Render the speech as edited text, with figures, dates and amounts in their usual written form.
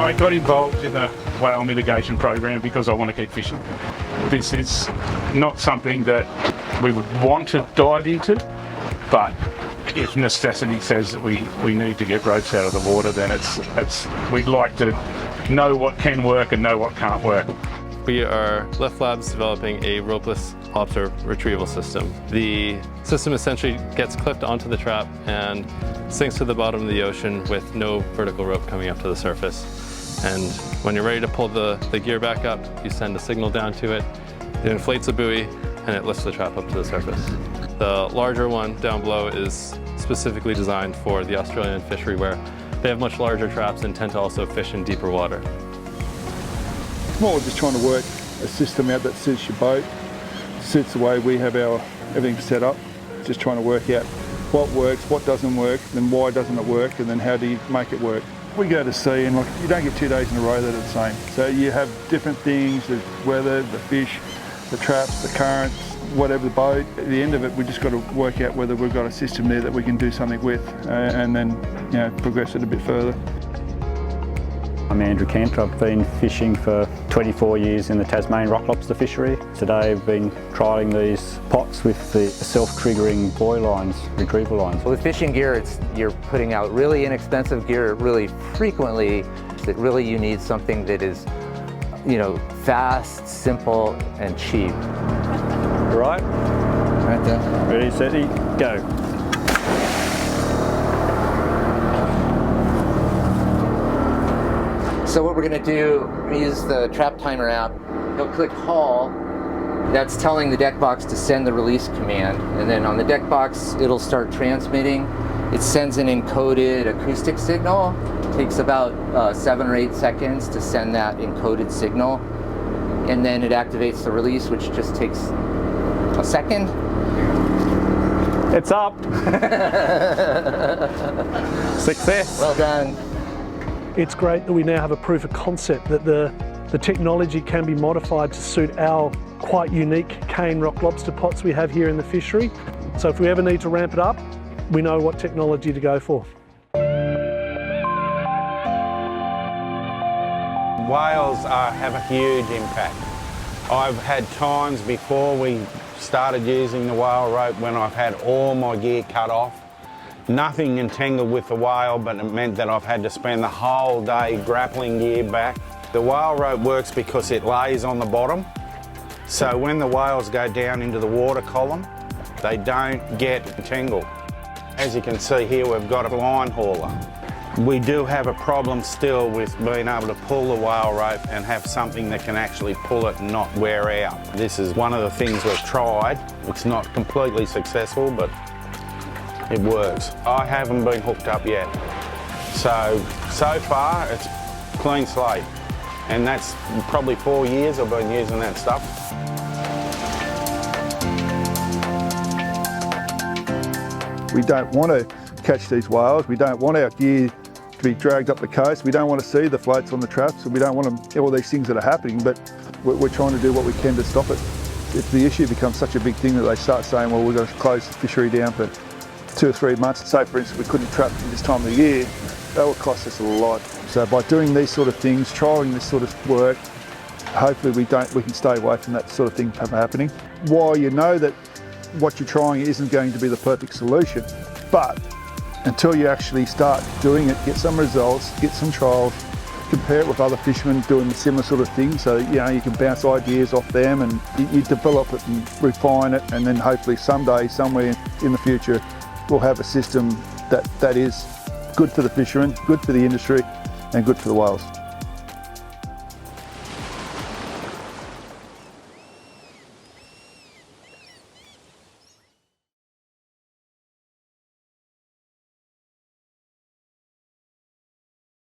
I got involved in the whale mitigation program because I want to keep fishing. This is not something that we would want to dive into, but if necessity says that we need to get ropes out of the water, then we'd like to know what can work and know what can't work. We are Lift Labs developing a ropeless lobster retrieval system. The system essentially gets clipped onto the trap and sinks to the bottom of the ocean with no vertical rope coming up to the surface. And when you're ready to pull the gear back up, you send a signal down to it, it inflates a buoy, and it lifts the trap up to the surface. The larger one down below is specifically designed for the Australian fishery, where they have much larger traps and tend to also fish in deeper water. More just trying to work a system out that suits your boat, suits the way we have everything set up. Just trying to work out what works, what doesn't work, then why doesn't it work, and then how do you make it work. We go to sea and you don't get 2 days in a row that are the same. So you have different things, the weather, the fish, the traps, the currents, whatever the boat. At the end of it, we just got to work out whether we've got a system there that we can do something with and then progress it a bit further. I'm Andrew Kent. I've been fishing for 24 years in the Tasmanian rock lobster fishery. Today I've been trialling these pots with the self-triggering buoy lines, retrieval lines. With fishing gear, you're putting out really inexpensive gear really frequently. That really you need something that is, fast, simple, and cheap. Right? Right there. Ready, steady, go. So what we're going to do, use the trap timer app. You'll click haul. That's telling the deck box to send the release command. And then on the deck box, it'll start transmitting. It sends an encoded acoustic signal. It takes about 7 or 8 seconds to send that encoded signal. And then it activates the release, which just takes a second. It's up. Success. Well done. It's great that we now have a proof of concept that the technology can be modified to suit our quite unique cane rock lobster pots we have here in the fishery. So if we ever need to ramp it up, we know what technology to go for. Whales have a huge impact. I've had times before we started using the whale rope when I've had all my gear cut off. Nothing entangled with the whale, but it meant that I've had to spend the whole day grappling gear back. The whale rope works because it lays on the bottom, so when the whales go down into the water column, they don't get entangled. As you can see here, we've got a line hauler. We do have a problem still with being able to pull the whale rope and have something that can actually pull it and not wear out. This is one of the things we've tried. It's not completely successful, but it works. I haven't been hooked up yet. So far it's clean slate. And that's probably 4 years I've been using that stuff. We don't want to catch these whales. We don't want our gear to be dragged up the coast. We don't want to see the floats on the traps. And we don't want all these things that are happening, but we're trying to do what we can to stop it. If the issue becomes such a big thing that they start saying, well, we've got to close the fishery down for 2 or 3 months. Say, for instance, we couldn't trap in this time of the year, that will cost us a lot. So by doing these sort of things, trialling this sort of work, hopefully we can stay away from that sort of thing from happening. While you know that what you're trying isn't going to be the perfect solution, but until you actually start doing it, get some results, get some trials, compare it with other fishermen doing the similar sort of thing, so you can bounce ideas off them and you develop it and refine it, and then hopefully someday, somewhere in the future, we'll have a system that is good for the fishermen, good for the industry, and good for the whales.